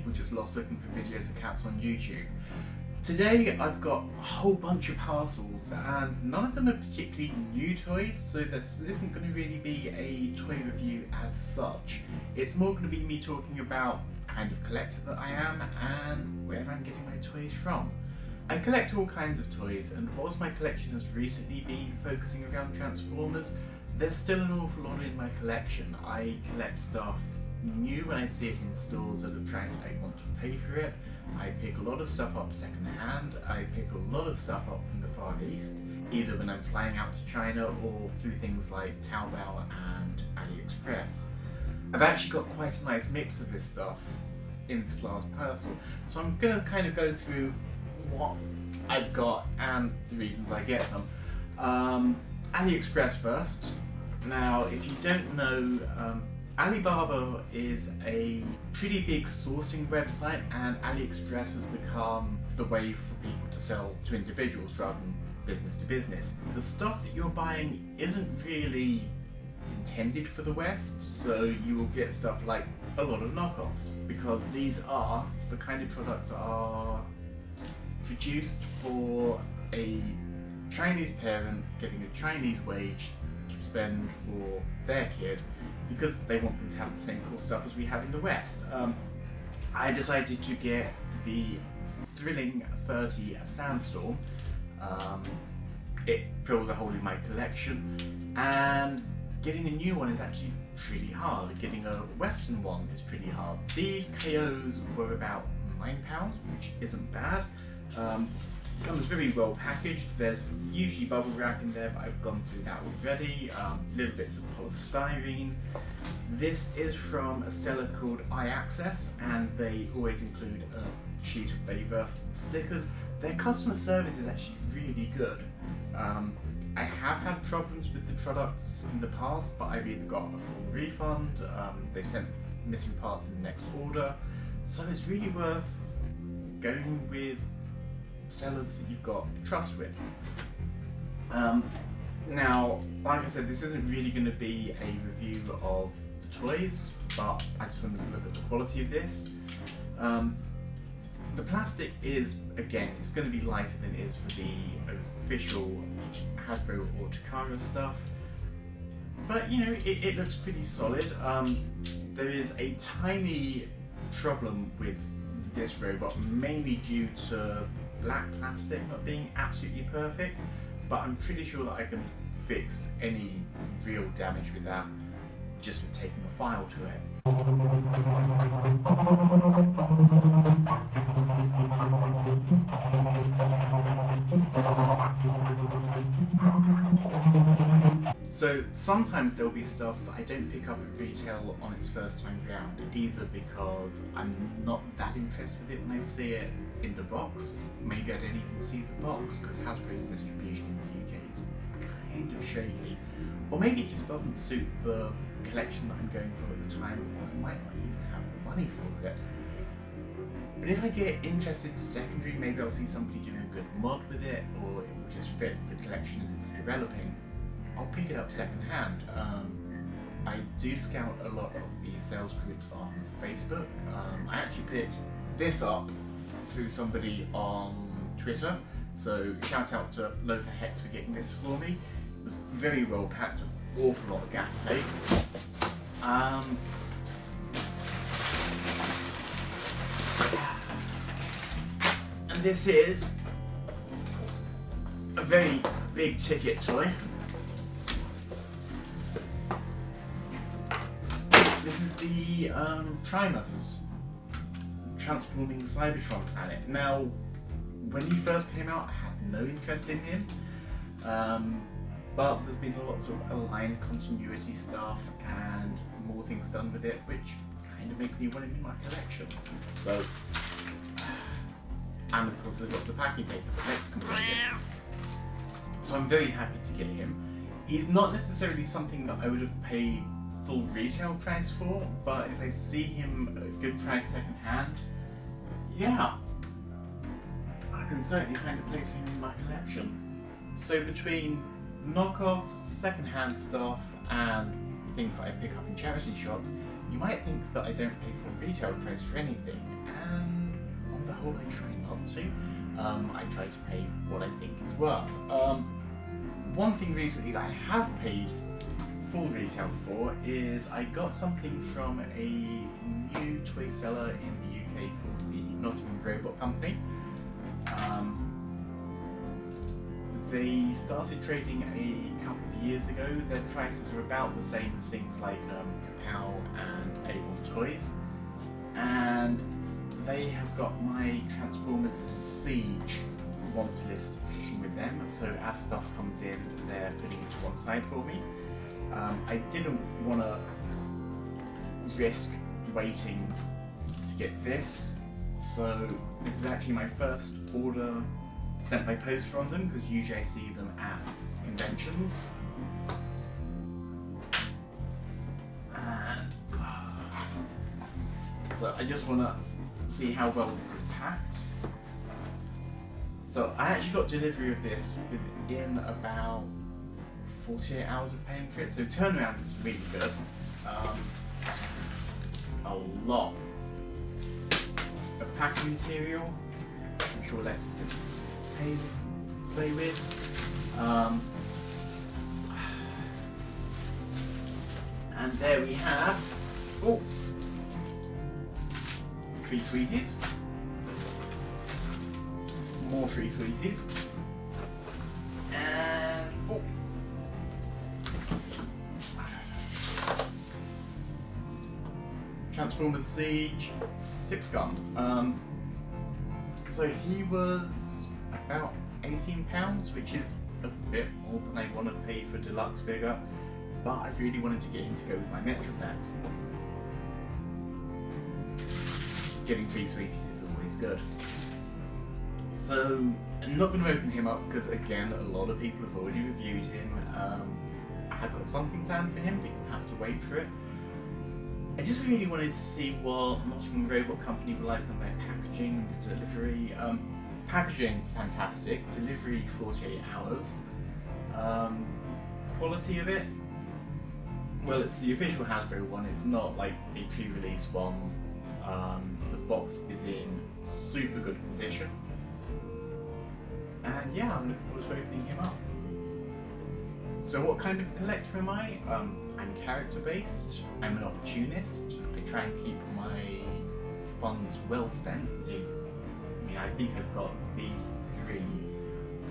people just lost looking for videos of cats on YouTube. Today I've got a whole bunch of parcels and none of them are particularly new toys, so this isn't going to really be a toy review as such. It's more going to be me talking about the kind of collector that I am and where I'm getting my toys from. I collect all kinds of toys, and whilst my collection has recently been focusing around Transformers, there's still an awful lot in my collection. I collect stuff new when I see it in stores at a price that I want to pay for it. I pick a lot of stuff up second hand. I pick a lot of stuff up from the Far East, either when I'm flying out to China or through things like Taobao and AliExpress. I've actually got quite a nice mix of this stuff in this last parcel, so I'm going to kind of go through what I've got and the reasons I get them. AliExpress first. Now, if you don't know, Alibaba is a pretty big sourcing website, and AliExpress has become the way for people to sell to individuals rather than business to business. The stuff that you're buying isn't really intended for the West, so you will get stuff like a lot of knockoffs, because these are the kind of product that are produced for a Chinese parent getting a Chinese wage to spend for their kid, because they want them to have the same cool stuff as we have in the West. I decided to get the Thrilling 30 Sandstorm. It fills a hole in my collection, and getting a new one is actually pretty hard. Getting a Western one is pretty hard. These KOs were about £9, which isn't bad. Comes very well packaged. There's usually bubble wrap in there, but I've gone through that already. Little bits of polystyrene. This is from a seller called iAccess, and they always include a sheet of Bayverse stickers. Their customer service is actually really good. I have had problems with the products in the past, but I've either got a full refund, they've sent missing parts in the next order, so it's really worth going with sellers that you've got trust with. Now, like I said, this isn't really going to be a review of the toys, but I just wanted to look at the quality of this. The plastic is, again, it's going to be lighter than it is for the official Hasbro or Takara stuff, but you know, it looks pretty solid. There is a tiny problem with this robot, mainly due to black plastic not being absolutely perfect, but I'm pretty sure that I can fix any real damage with that just with taking a file to it. So sometimes there'll be stuff that I don't pick up at retail on its first time round, either because I'm not that impressed with it when I see it in the box. Maybe I don't even see the box because Hasbro's distribution in the UK is kind of shaky, or maybe it just doesn't suit the collection that I'm going for at the time, or I might not even have the money for it. But if I get interested secondary, maybe I'll see somebody doing a good mod with it, or it will just fit the collection as it's developing, I'll pick it up second hand. I do scout a lot of the sales groups on Facebook. I actually picked this up through somebody on Twitter, so shout out to Lothar Hex for getting this for me. It was very well packed, an awful lot of gaffer tape. And this is a very big ticket toy. This is the Primus transforming Cybertron planet. Now, when he first came out, I had no interest in him, but there's been lots of aligned continuity stuff and more things done with it, which kind of makes me want him in my collection. So, and of course there's lots of packing paper that makes complete it. So I'm very happy to get him. He's not necessarily something that I would have paid full retail price for, but if I see him at a good price second hand, yeah, I can certainly find a place for him in my collection. So between knockoffs, second hand stuff, and things that I pick up in charity shops, You might think that I don't pay full retail price for anything, and on the whole I try not to. I try to pay what I think it's worth. One thing recently that I have paid full retail for is I got something from a new toy seller in the UK called the Nottingham Robot Company. They started trading a couple of years ago. Their prices are about the same as things like Kapow and Able Toys, and they have got my Transformers Siege wants list sitting with them, so as stuff comes in they're putting it to one side for me. I didn't want to risk waiting to get this, so this is actually my first order sent by post from them, because usually I see them at conventions. And so I just want to see how well this is packed. So I actually got delivery of this within about 48 hours of paying for it, so turnaround is really good. A lot of packing material, I'm sure Lex can play with. And there we have 3 sweeties, more 3 sweeties, and Transformers Siege 6 gun. So he was about £18, which is a bit more than I want to pay for a deluxe figure, but I really wanted to get him to go with my Metro packs. Getting 3 sweeties is always good. So I'm not going to open him up because, again, a lot of people have already reviewed him. I have got something planned for him, but you have to wait for it. I just really wanted to see what Nottingham Robot Company were like on their packaging and delivery. Packaging, fantastic. Delivery, 48 hours. Quality of it, well, it's the official Hasbro one. It's not like a pre-release one. The box is in super good condition. And yeah, I'm looking forward to opening him up. So what kind of collector am I? I'm character based, I'm an opportunist, I try and keep my funds well spent. I mean, I think I've got these 3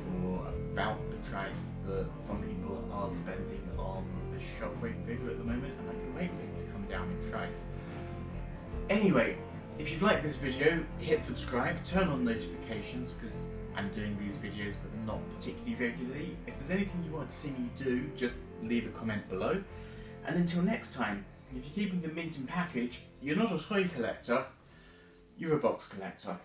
for about the price that some people are spending on the Shockwave figure at the moment, and I can wait for it to come down in price. Anyway, if you've liked this video, hit subscribe, turn on notifications, because I'm doing these videos but not particularly regularly. If there's anything you want to see me do, just leave a comment below. And until next time, if you're keeping the mint in package, you're not a toy collector, you're a box collector.